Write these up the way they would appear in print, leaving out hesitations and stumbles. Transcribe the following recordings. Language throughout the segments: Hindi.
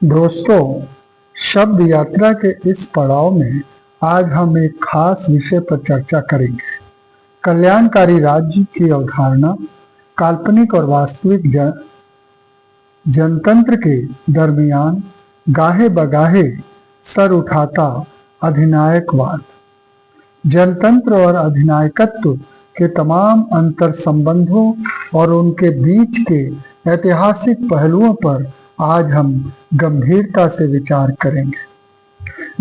दोस्तों, शब्द यात्रा के इस पड़ाव में आज हम एक खास विषय पर चर्चा करेंगे। कल्याणकारी राज्य की अवधारणा काल्पनिक और वास्तविक जनतंत्र के दरमियान गाहे बगाहे सर उठाता अधिनायकवाद। जनतंत्र और अधिनायकत्व के तमाम अंतर संबंधों और उनके बीच के ऐतिहासिक पहलुओं पर आज हम गंभीरता से विचार करेंगे।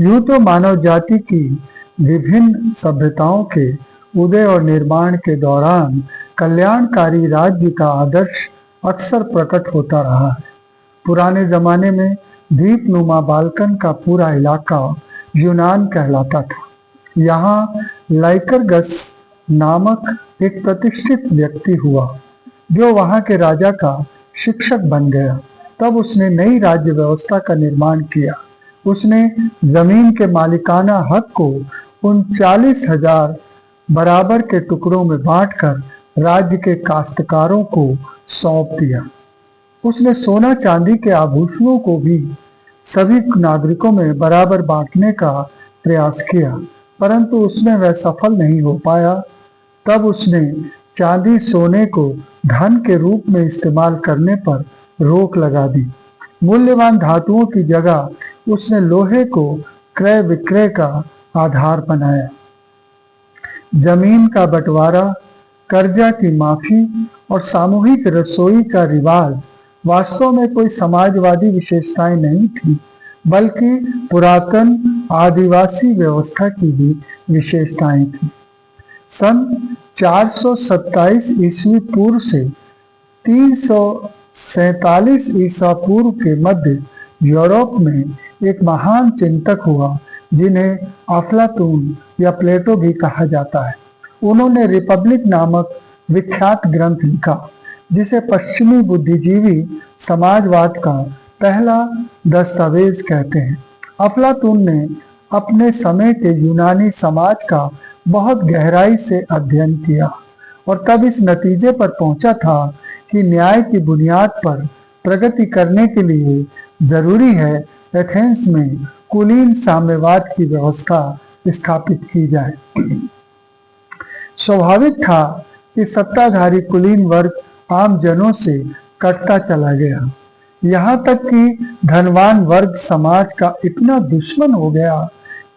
यूं तो मानव जाति की विभिन्न सभ्यताओं के उदय और निर्माण के दौरान कल्याणकारी राज्य का आदर्श अक्सर प्रकट होता रहा है। पुराने जमाने में द्वीपनुमा बाल्कन का पूरा इलाका यूनान कहलाता था। यहाँ लाइकरगस नामक एक प्रतिष्ठित व्यक्ति हुआ जो वहाँ के राजा का शिक्षक बन गया। तब उसने नई राज्य व्यवस्था का निर्माण किया। उसने जमीन के मालिकाना हक को 39,000 बराबर के टुकड़ों में बांटकर राज्य के काश्तकारों को सौंप दिया। उसने सोना चांदी के आभूषणों को भी सभी नागरिकों में बराबर बांटने का प्रयास किया, परंतु उसमें वह सफल नहीं हो पाया। तब उसने चांदी सोने को धन के रूप में इस्तेमाल करने पर रोक लगा दी। मूल्यवान धातुओं की जगह उसने लोहे को क्रय विक्रय का आधार बनाया। जमीन का बंटवारा, कर्जा की माफी और सामूहिक रसोई का रिवाज वास्तव में कोई समाजवादी विशेषताएं नहीं थी, बल्कि पुरातन आदिवासी व्यवस्था की भी विशेषताएं थी। सन 427 ईस्वी पूर्व से 347 ईसा पूर्व के मध्य यूरोप में एक महान चिंतक हुआ जिन्हें अफलातून या प्लेटो भी कहा जाता है। उन्होंने रिपब्लिक नामक विख्यात ग्रंथ लिखा, जिसे पश्चिमी बुद्धिजीवी समाजवाद का पहला दस्तावेज कहते हैं। अफलातून ने अपने समय के यूनानी समाज का बहुत गहराई से अध्ययन किया और तब इस नतीजे पर पहुंचा था कि न्याय की बुनियाद पर प्रगति करने के लिए जरूरी है एथेंस में कुलीन साम्यवाद की व्यवस्था स्थापित की जाए। स्वाभाविक था कि सत्ताधारी कुलीन वर्ग आम जनों से कटता चला गया, यहाँ तक कि धनवान वर्ग समाज का इतना दुश्मन हो गया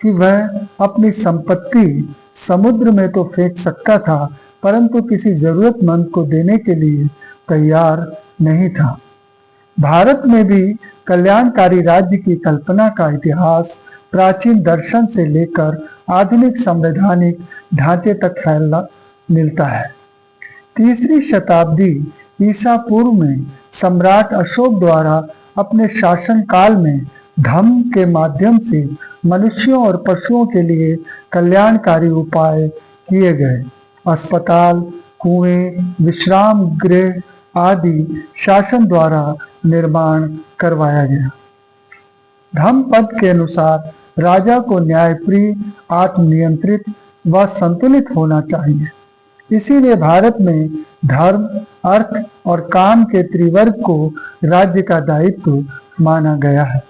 कि वह अपनी संपत्ति समुद्र में तो फेंक सकता था, परंतु किसी जरूरतमंद को देने के लिए तैयार नहीं था। भारत में भी कल्याणकारी राज्य की कल्पना का इतिहास प्राचीन दर्शन से लेकर आधुनिक संवैधानिक ढांचे तक फैला मिलता है। 3री शताब्दी ईसा पूर्व में सम्राट अशोक द्वारा अपने शासन काल में धम्म के माध्यम से मनुष्यों और पशुओं के लिए कल्याणकारी उपाय किए गए। अस्पताल, कुएं, विश्राम गृह आदि शासन द्वारा निर्माण करवाया गया। धम्म पद के अनुसार राजा को न्यायप्रिय, आत्मनियंत्रित व संतुलित होना चाहिए। इसीलिए भारत में धर्म, अर्थ और काम के त्रिवर्ग को राज्य का दायित्व माना गया है।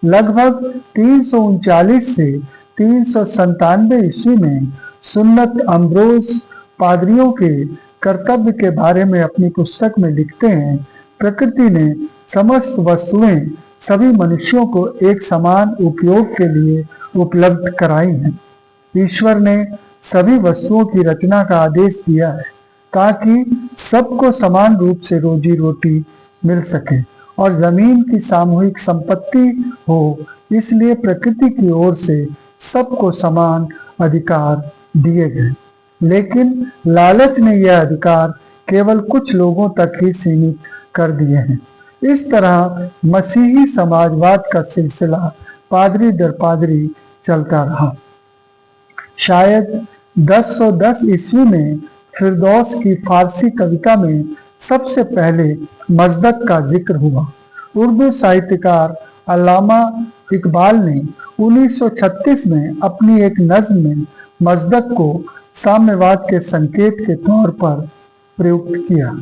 लगभग 339 से 397 ईस्वी में सुन्नत अम्ब्रोस पादरियों के कर्तव्य के बारे में अपनी पुस्तक में लिखते हैं, प्रकृति ने समस्त वस्तुएं सभी मनुष्यों को एक समान उपयोग के लिए उपलब्ध कराई हैं। ईश्वर ने सभी वस्तुओं की रचना का आदेश दिया है ताकि सबको समान रूप से रोजी रोटी मिल सके और जमीन की सामूहिक संपत्ति हो। इसलिए प्रकृति की ओर से सबको समान अधिकार दिए गए, लेकिन लालच ने यह अधिकार केवल कुछ लोगों तक ही सीमित कर दिए हैं। इस तरह मसीही समाजवाद का सिलसिला पादरी दर पादरी चलता रहा। शायद 1010 ईस्वी में फिरदौस की फारसी कविता में सबसे पहले मजदक का जिक्र हुआ। उर्दू साहित्यकार अल्लामा इकबाल ने 1936 में अपनी एक नज्म में मजदक को साम्यवाद के संकेत के तौर पर प्रयुक्त किया।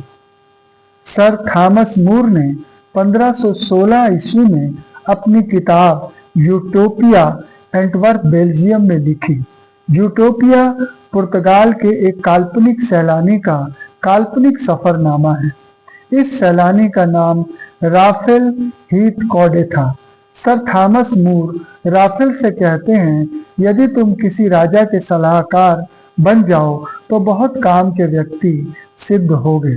सर थॉमस मूर ने 1516 ईस्वी में अपनी किताब यूटोपिया एंटवर्प बेल्जियम में लिखी। यूटोपिया पुर्तगाल के एक काल्पनिक सैलानी का काल्पनिक सफरनामा है। इस सैलानी का नाम राफेल हीथ कॉडे था। सर थॉमस मूर राफेल से कहते हैं, यदि तुम किसी राजा के सलाहकार बन जाओ तो बहुत काम के व्यक्ति सिद्ध होगे।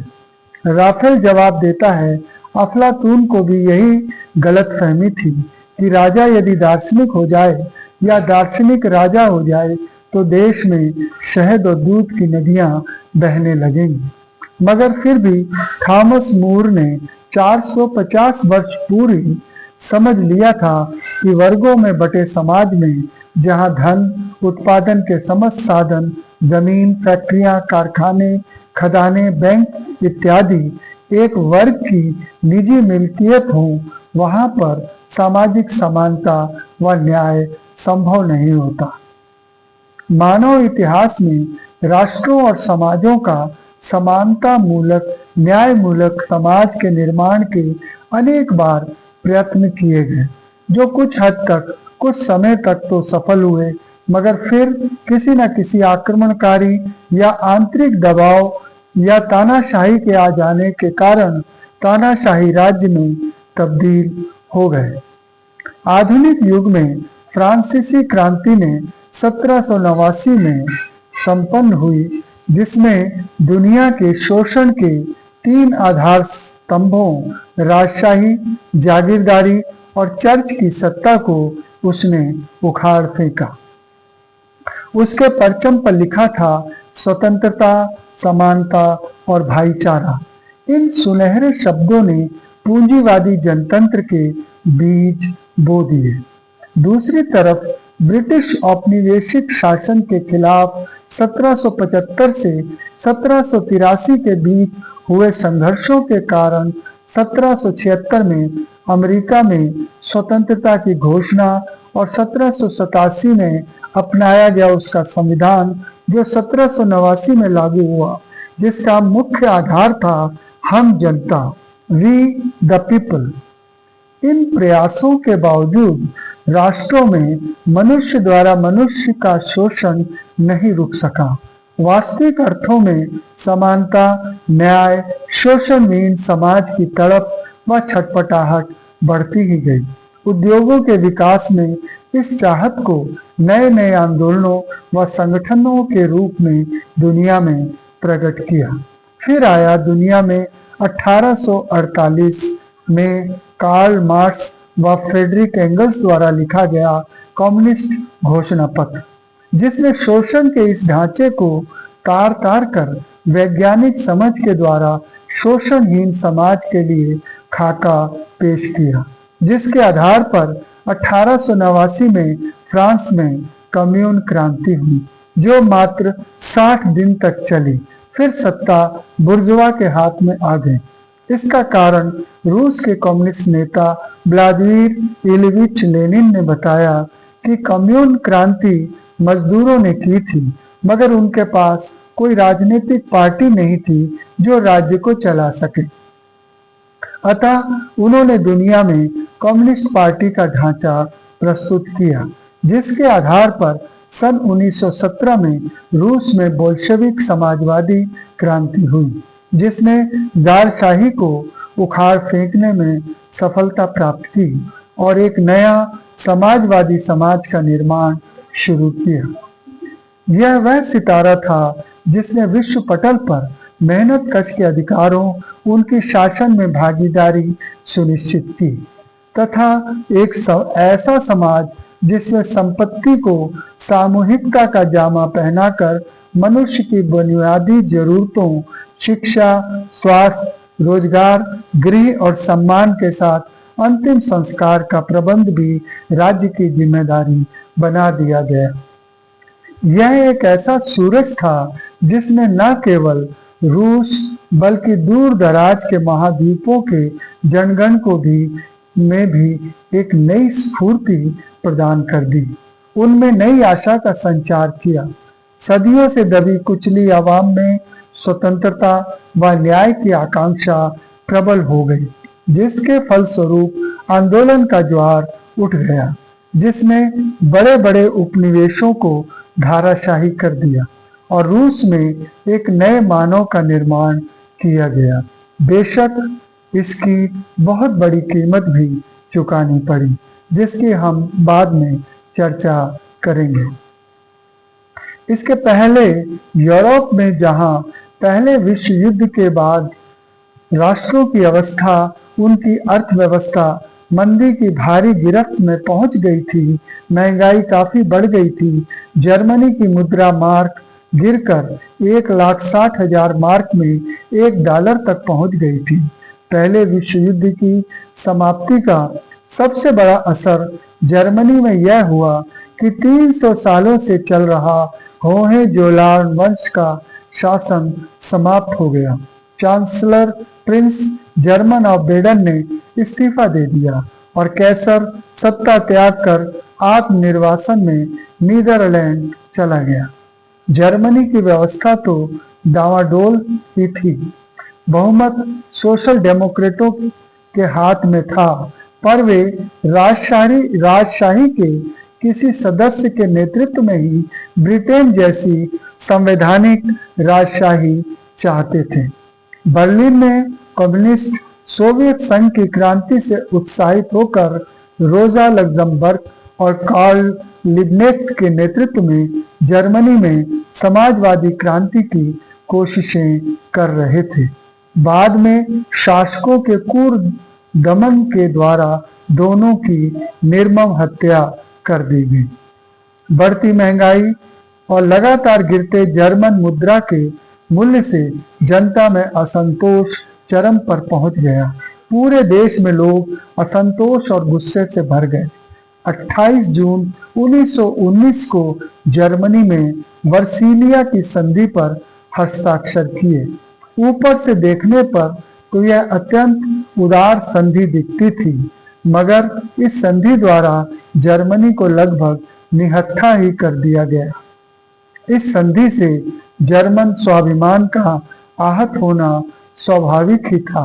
राफेल जवाब देता है, अफलातून को भी यही गलतफहमी थी कि राजा यदि दार्शनिक हो जाए या दार्शनिक राजा हो जाए तो देश में शहद और दूध की नदियां बहने लगेंगी। मगर फिर भी थॉमस मूर ने 450 वर्ष पूर्व समझ लिया था कि वर्गों में बटे समाज में जहां धन, उत्पादन के समस्त साधन, जमीन, फैक्ट्रियां, कारखाने, खदाने, बैंक इत्यादि एक वर्ग की निजी मिल्कियत हो, वहां पर सामाजिक समानता व न्याय संभव नहीं होता। मानव इतिहास में राष्ट्रों और समाजों का समानता मूलक, न्याय मूलक समाज के निर्माण के अनेक बार प्रयत्न किए गए, जो कुछ हद तक, कुछ समय तक तो सफल हुए, मगर फिर किसी न किसी आक्रमणकारी या आंतरिक दबाव या तानाशाही के आ जाने के कारण तानाशाही राज्य में तब्दील हो गए। आधुनिक युग में फ्रांसीसी क्रांति ने 1789 में संपन्न हुई, जिसमें दुनिया के शोषण के 3 आधार स्तंभों, राजशाही, जागीरदारी और चर्च की सत्ता को उसने उखाड़ फेंका। उसके परचम पर लिखा था, स्वतंत्रता, समानता और भाईचारा। इन सुनहरे शब्दों ने पूंजीवादी जनतंत्र के बीज बो दिए। दूसरी तरफ ब्रिटिश औपनिवेशिक शासन के खिलाफ 1775 से 1783 के बीच हुए संघर्षों के कारण 1776 में अमेरिका में स्वतंत्रता की घोषणा और 1787 में अपनाया गया उसका संविधान, जो 1789 में लागू हुआ, जिसका मुख्य आधार था हम जनता, वी द पीपल। इन प्रयासों के बावजूद राष्ट्रों में मनुष्य द्वारा मनुष्य का शोषण नहीं रुक सका। वास्तविक अर्थों में समानता, न्याय, शोषणहीन समाज की तड़प व छटपटाहट बढ़ती ही गई। उद्योगों के विकास ने इस चाहत को नए नए आंदोलनों व संगठनों के रूप में दुनिया में प्रकट किया। फिर आया दुनिया में 1848 में कार्ल मार्क्स व फ्रेडरिक एंगल्स द्वारा लिखा गया कम्युनिस्ट घोषणा पत्र, जिसने शोषण के इस ढांचे को तार तार कर वैज्ञानिक समझ के द्वारा शोषणहीन समाज के लिए खाका पेश किया, जिसके आधार पर 1889 में फ्रांस में कम्यून क्रांति हुई, जो मात्र 60 दिन तक चली। फिर सत्ता बुर्जुआ के हाथ में आ गई। इसका कारण रूस के कम्युनिस्ट नेता व्लादिमीर इलिविच लेनिन ने बताया कि कम्यून क्रांति मजदूरों ने की थी, मगर उनके पास कोई राजनीतिक पार्टी नहीं थी जो राज्य को चला सके। अतः उन्होंने दुनिया में कम्युनिस्ट पार्टी का ढांचा प्रस्तुत किया, जिसके आधार पर सन 1917 में रूस में बोल्शेविक समाजवादी क्रांति हुई, जिसने जारशाही को उखाड़ फेंकने में सफलता प्राप्त की और एक नया समाजवादी समाज का निर्माण शुरू किया। यह वह सितारा था जिसने विश्व पटल पर मेहनत कश के अधिकारों, उनकी शासन में भागीदारी सुनिश्चित की तथा एक ऐसा समाज जिसमें संपत्ति को सामूहिकता का जामा पहनाकर मनुष्य की बुनियादी जरूरतों, शिक्षा, स्वास्थ्य, रोजगार, गृह और सम्मान के साथ अंतिम संस्कार का प्रबंध भी राज्य की जिम्मेदारी बना दिया गया। यह एक ऐसा सूरज था जिसने न केवल रूस बल्कि दूर दराज के महाद्वीपों के जनगण को भी एक नई स्फूर्ति प्रदान कर दी, उनमें नई आशा का संचार किया। सदियों से दबी कुचली आवाम में स्वतंत्रता व न्याय की आकांक्षा प्रबल हो गई, जिसके फलस्वरूप आंदोलन का ज्वार उठ गया, जिसने बड़े बड़े उपनिवेशों को धाराशाही कर दिया और रूस में एक नए मानव का निर्माण किया गया। बेशक इसकी बहुत बड़ी कीमत भी चुकानी पड़ी, जिसकी हम बाद में चर्चा करेंगे। इसके पहले यूरोप में जहां पहले विश्व युद्ध के बाद राष्ट्रों की अवस्था, उनकी अर्थव्यवस्था मंदी की भारी गिरफ्त में पहुंच गई थी, महंगाई काफी बढ़ गई थी, जर्मनी की मुद्रा मार्क गिरकर 1,60,000 मार्क में $1 तक पहुंच गई थी। पहले विश्व युद्ध की समाप्ति का सबसे बड़ा असर जर्मनी में यह हुआ कि 300 सालों से चल रहा होहेंजोलौन वंश का शासन समाप्त हो गया। Chancellor Prince German of Baden ने इस्तीफा दे दिया और कैसर सत्ता त्याग कर आत्मनिर्वासन में नीदरलैंड चला गया। जर्मनी की व्यवस्था तो डावाडोल ही थी। बहुमत सोशल डेमोक्रेटों के हाथ में था, पर वे राजशाही के किसी सदस्य के नेतृत्व में ही ब्रिटेन जैसी संवैधानिक राजशाही चाहते थे। बर्लिन में कम्युनिस्ट सोवियत संघ की क्रांति से उत्साहित होकर रोजा लग्जमबर्ग और कार्ल लिबनेफ्ट के नेतृत्व में जर्मनी में समाजवादी क्रांति की कोशिशें कर रहे थे। बाद में शासकों के क्रूर दमन के द्वारा दोनों की निर्मम हत्या कर दी गई। बढ़ती महंगाई और लगातार गिरते जर्मन मुद्रा के मूल्य से जनता में असंतोष चरम पर पहुंच गया। पूरे देश में लोग असंतोष और गुस्से से भर गए। 28 जून 1919 को जर्मनी में वर्सीलिया की संधि पर हस्ताक्षर किए। ऊपर से देखने पर तो यह अत्यंत उदार संधि दिखती थी, मगर इस संधि द्वारा जर्मनी को लगभग निहत्था ही कर दिया गया। इस संधि से जर्मन स्वाभिमान का आहत होना स्वाभाविक ही था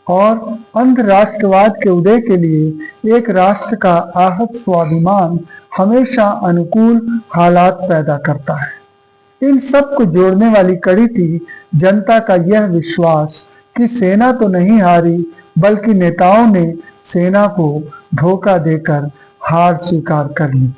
और अंधराष्ट्रवाद के उदय के लिए एक राष्ट्र का आहत स्वाभिमान हमेशा अनुकूल हालात पैदा करता है। इन सब को जोड़ने वाली कड़ी थी जनता का यह विश्वास कि सेना तो नहीं हारी, बल्कि नेताओं ने सेना को धोखा देकर हार स्वीकार कर ली।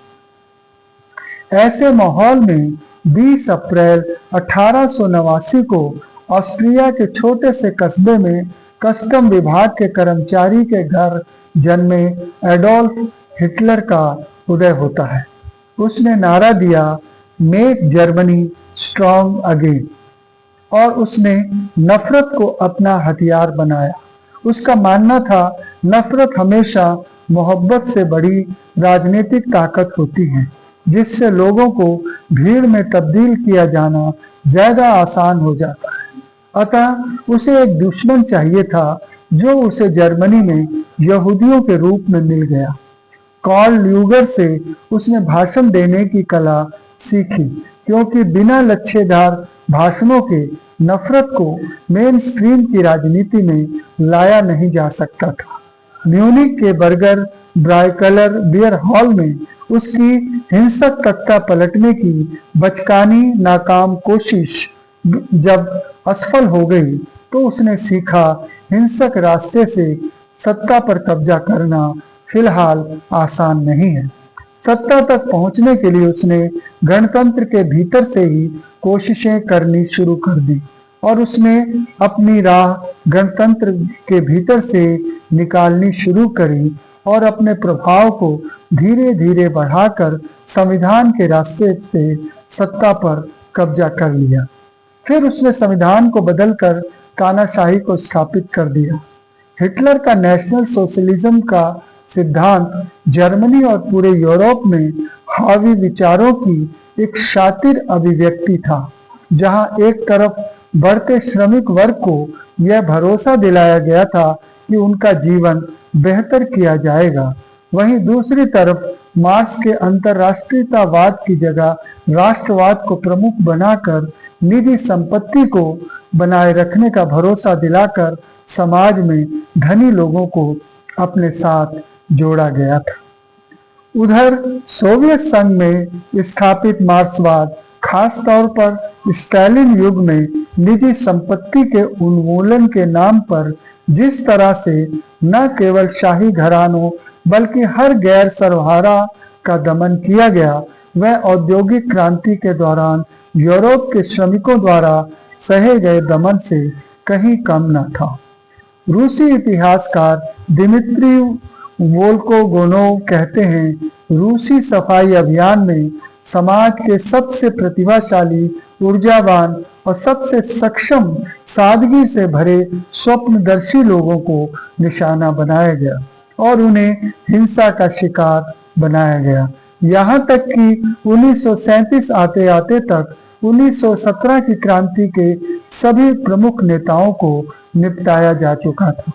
ऐसे माहौल में 20 अप्रैल 1889 को ऑस्ट्रिया के छोटे से कस्बे में कस्टम विभाग के कर्मचारी के घर जन्मे एडोल्फ हिटलर का उदय होता है। उसने नारा दिया, मेक जर्मनी स्ट्रॉन्ग अगेन, और उसने नफरत को अपना हथियार बनाया। उसका मानना था नफरत हमेशा मोहब्बत से बड़ी राजनीतिक ताकत होती है, जिससे लोगों को भीड़ में तब्दील किया जाना ज्यादा आसान हो जाता है। अतः उसे एक दुश्मन चाहिए था जो उसे जर्मनी में यहूदियों के रूप में मिल गया। कार्ल ल्यूगर से उसने भाषण देने की कला सीखी, क्योंकि बिना लच्छेदार भाषणों के नफरत को मेन स्ट्रीम की राजनीति में लाया नहीं जा सकता था। म्यूनिक के बर्गर ब्राइकलर बियर हॉल में उसकी हिंसक तख्ता पलटने की बचकानी नाकाम कोशिश जब असफल हो गई, तो उसने सीखा हिंसक रास्ते से सत्ता पर कब्जा करना फिलहाल आसान नहीं है। सत्ता तक पहुंचने के लिए उसने गणतंत्र के भीतर से ही कोशिशें करनी शुरू कर दी और उसने अपनी राह गणतंत्र के भीतर से निकालनी शुरू करी और अपने प्रभाव को धीरे धीरे बढ़ाकर संविधान के रास्ते से सत्ता पर कब्जा कर लिया। फिर उसने संविधान को बदलकर तानाशाही को स्थापित कर दिया। हिटलर का नेशनल सोशलिज्म का सिद्धांत जर्मनी और पूरे यूरोप में हावी विचारों की एक शातिर अभिव्यक्ति था, जहां एक तरफ बढ़ते श्रमिक वर्ग को यह भरोसा दिलाया गया था कि उनका जीवन बेहतर किया जाएगा, वहीं दूसरी तरफ मार्क्स के अंतरराष्ट्रीयतावाद की जगह राष्ट्रवाद को प्रमुख बनाकर निजी संपत्ति को बनाए रखने का भरोसा दिलाकर समाज में धनी लोगों को अपने साथ जोड़ा गया था। उधर सोवियत संघ में स्थापित मार्क्सवाद खास तौर पर स्टालिन युग में निजी संपत्ति के उन्मूलन के नाम पर जिस तरह से न केवल शाही घरानों बल्कि हर गैर सर्वहारा का दमन किया गया, वह औद्योगिक क्रांति के दौरान यूरोप के श्रमिकों द्वारा सहे गए दमन से कहीं कम न था। रूसी इतिहासकार दिमित्री वोल्कोगोनोव कहते हैं, रूसी सफाई अभियान में समाज के सबसे प्रतिभाशाली, ऊर्जावान और सबसे सक्षम, सादगी से भरे स्वप्नदर्शी लोगों को निशाना बनाया गया और उन्हें हिंसा का शिकार बनाया गया। यहाँ तक कि 1937 आते आते तक 1917 की क्रांति के सभी प्रमुख नेताओं को निपटाया जा चुका था।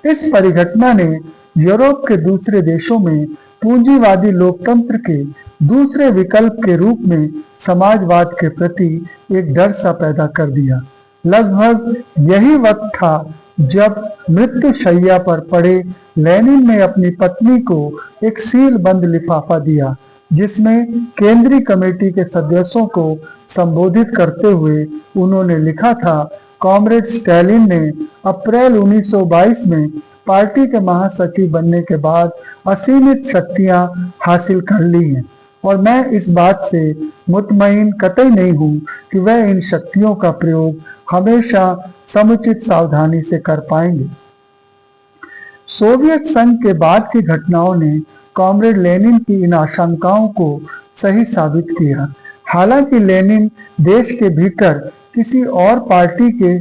इस परिघटना ने यूरोप के दूसरे देशों में पूंजीवादी लोकतंत्र के दूसरे विकल्प के रूप में समाजवाद के प्रति एक डर सा पैदा कर दिया। लगभग यही वक्त था जब मृत्यु शैया पर पड़े लेनिन ने अपनी पत्नी को एक सील बंद लिफाफा दिया, जिसमें केंद्रीय कमेटी के सदस्यों को संबोधित करते हुए उन्होंने लिखा था, कॉमरेड स्टालिन ने अप्रैल 1922 में पार्टी के महासचिव बनने के बाद असीमित शक्तियां हासिल कर ली हैं और मैं इस बात से मुतमईन कतई नहीं हूं कि वह इन शक्तियों का प्रयोग हमेशा समुचित सावधानी से कर पाएंगे। सोवियत संघ के बाद की घटनाओं ने कॉमरेड लेनिन की इन आशंकाओं को सही साबित किया। हालांकि लेनिन देश के भीतर किसी और पार्टी के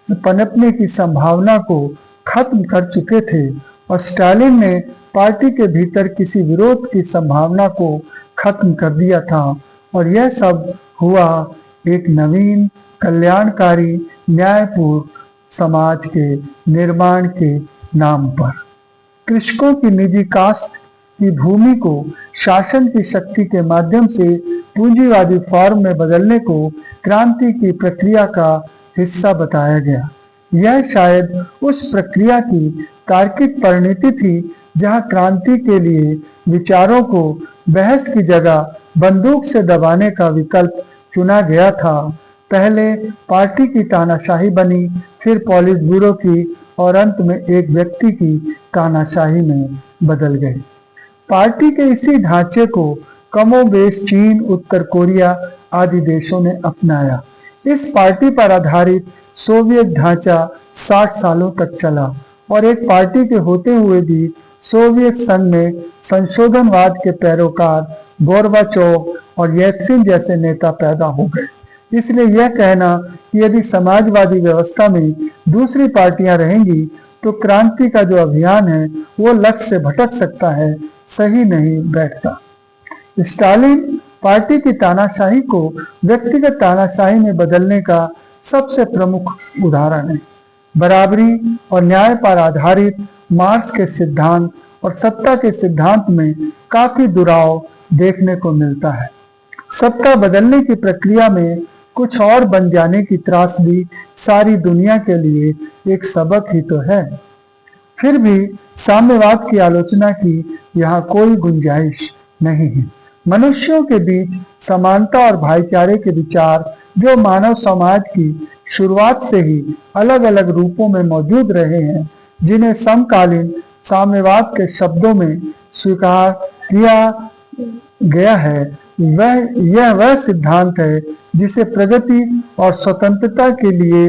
पनपने की संभावना को खत्म कर चुके थे और स्टालिन ने पार्टी के भीतर किसी विरोध की संभावना को खत्म कर दिया था और यह सब हुआ एक नवीन, कल्याणकारी, न्यायपूर्ण समाज के निर्माण के नाम पर। कृषकों की निजी कास्ट की भूमि को शासन की शक्ति के माध्यम से पूंजीवादी फॉर्म में बदलने को क्रांति की प्रक्रिया का हिस्सा बताया गया। यह शायद उस प्रक्रिया की तार्किक परिणति थी जहां क्रांति के लिए विचारों को बहस की जगह बंदूक से दबाने का विकल्प चुना गया था। पहले पार्टी की तानाशाही बनी, फिर पॉलिट ब्यूरो की और अंत में एक व्यक्ति की तानाशाही में बदल गई। पार्टी के इसी ढांचे को कमोबेश चीन, उत्तर कोरिया आदि देशों ने अपनाया। इस पार्टी पर आधारित सोवियत ढांचा 60 सालों तक चला और एक पार्टी के होते हुए भी सोवियत संघ में संशोधनवाद के पैरोकार गोर्बाचोव और येल्त्सिन जैसे नेता पैदा हो गए। इसलिए यह कहना कि यदि समाजवादी व्यवस्था में दूसरी पार्टियां रहेंगी तो क्रांति का जो अभियान है वो लक्ष्य से भटक सकता है, सही नहीं बैठता। स्टालिन पार्टी की तानाशाही को व्यक्तिगत तानाशाही में बदलने का सबसे प्रमुख उदाहरण है। बराबरी और न्याय पर आधारित मार्क्स के सिद्धांत और सत्ता के सिद्धांत में काफी दुराव देखने को मिलता है। सत्ता बदलने की प्रक्रिया में कुछ और बन जाने की त्रासदी सारी दुनिया के लिए एक सबक ही तो है। फिर भी साम्यवाद की आलोचना की यहाँ कोई गुंजाइश नहीं है। मनुष्यों के बीच समानता और भाईचारे के विचार जो मानव समाज की शुरुआत से ही अलग अलग रूपों में मौजूद रहे हैं, जिन्हें समकालीन साम्यवाद के शब्दों में स्वीकार किया गया है, वह सिद्धांत है जिसे प्रगति और स्वतंत्रता के लिए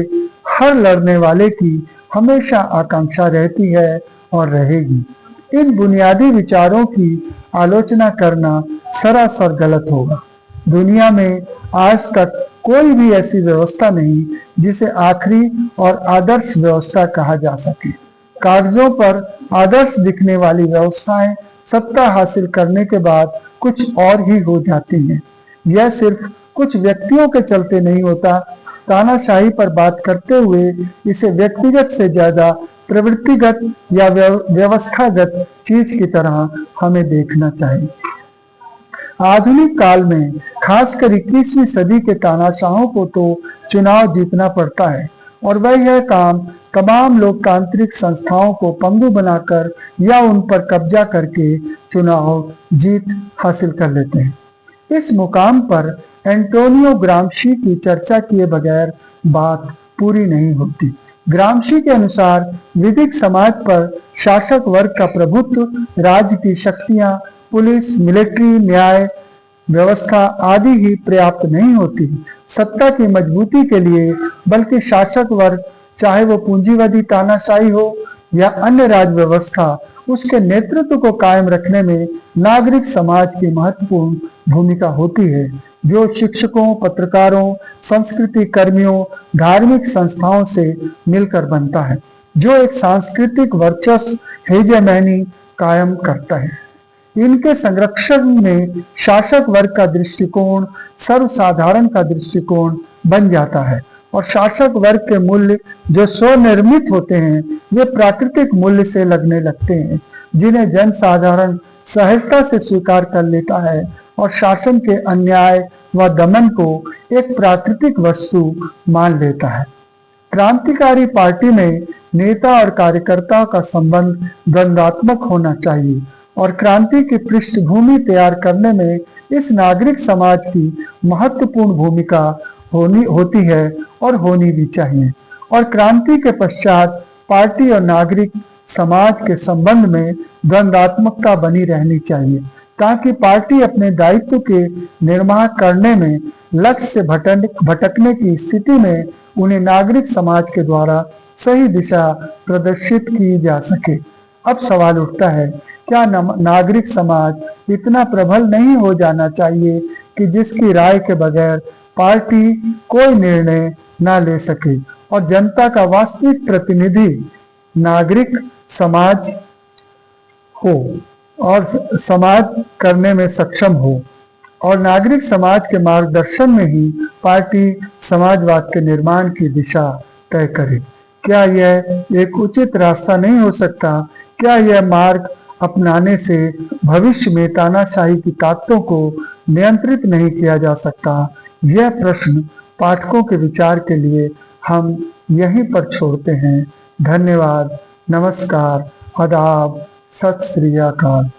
हर लड़ने वाले की हमेशा आकांक्षा रहती है और रहेगी। इन बुनियादी विचारों की आलोचना करना सरासर गलत होगा। दुनिया में आज तक कोई भी ऐसी व्यवस्था नहीं जिसे आखिरी और आदर्श व्यवस्था कहा जा सके। कागजों पर आदर्श दिखने वाली व्यवस्थाएं सत्ता हासिल करने के बाद कुछ और ही हो जाती हैं। यह सिर्फ कुछ व्यक्तियों के चलते नहीं होता। तानाशाही पर बात करते हुए इसे व्यक्तिगत से ज्यादा प्रवृत्तिगत या व्यवस्थागत चीज की तरह हमें देखना चाहिए। आधुनिक काल में खासकर 21वीं सदी के तानाशाहों को तो चुनाव जीतना पड़ता है और वह यह काम तमाम लोकतांत्रिक संस्थाओं को पंगु बनाकर या उन पर कब्जा करके चुनाव जीत हासिल कर लेते हैं। इस मुकाम पर एंटोनियो ग्राम्शी की चर्चा किए बगैर बात पूरी नहीं होती। ग्राम्शी के अनुसार विधिक समाज पर शासक वर्ग का प्रभुत्व, राज्य की शक्तियां, पुलिस, मिलिट्री, न्याय व्यवस्था आदि ही पर्याप्त नहीं होती। सत्ता की मजबूती के लिए बल्कि शासक वर्ग, चाहे वो पूंजीवादी तानाशाही हो या अन्य राज व्यवस्था, उसके नेतृत्व को कायम रखने में नागरिक समाज की महत्वपूर्ण भूमिका होती है, जो शिक्षकों, पत्रकारों, संस्कृति कर्मियों, धार्मिक संस्थाओं से मिलकर बनता है, जो एक सांस्कृतिक वर्चस्व हेजेमनी कायम करता है। इनके संरक्षण में शासक वर्ग का दृष्टिकोण सर्वसाधारण का दृष्टिकोण बन जाता है और शासक वर्ग के मूल्य जो स्वनिर्मित होते हैं, वे प्राकृतिक मूल्य से लगने लगते हैं, जिन्हें जन साधारण सहजता से स्वीकार कर लेता है और शासन के अन्याय व दमन को एक प्राकृतिक वस्तु मान लेता है। क्रांतिकारी पार्टी में नेता और कार्यकर्ता का संबंध द्वंद्वात्मक होना चाहिए और क्रांति की पृष्ठभूमि तैयार करने में इस नागरिक समाज की महत्वपूर्ण भूमिका होती है और होनी भी चाहिए। और क्रांति के पश्चात पार्टी और नागरिक समाज के संबंध में द्वंद्वात्मकता बनी रहनी चाहिए, ताकि पार्टी अपने दायित्व के निर्वाह करने में लक्ष्य से भटकने की स्थिति में उन्हें नागरिक समाज के द्वारा सही दिशा प्रदर्शित की जा सके। अब सवाल उठता है, क्या नागरिक समाज इतना प्रबल नहीं हो जाना चाहिए कि जिसकी राय के बगैर पार्टी कोई निर्णय न ले सके और जनता का वास्तविक प्रतिनिधि नागरिक समाज हो और समाज करने में सक्षम हो, और नागरिक समाज के मार्गदर्शन में ही पार्टी समाजवाद के निर्माण की दिशा तय करे? क्या यह एक उचित रास्ता नहीं हो सकता? क्या यह मार्ग अपनाने से भविष्य में तानाशाही की ताकतों को नियंत्रित नहीं किया जा सकता? यह प्रश्न पाठकों के विचार के लिए हम यहीं पर छोड़ते हैं। धन्यवाद, नमस्कार, आदाब, सत श्री अकाल।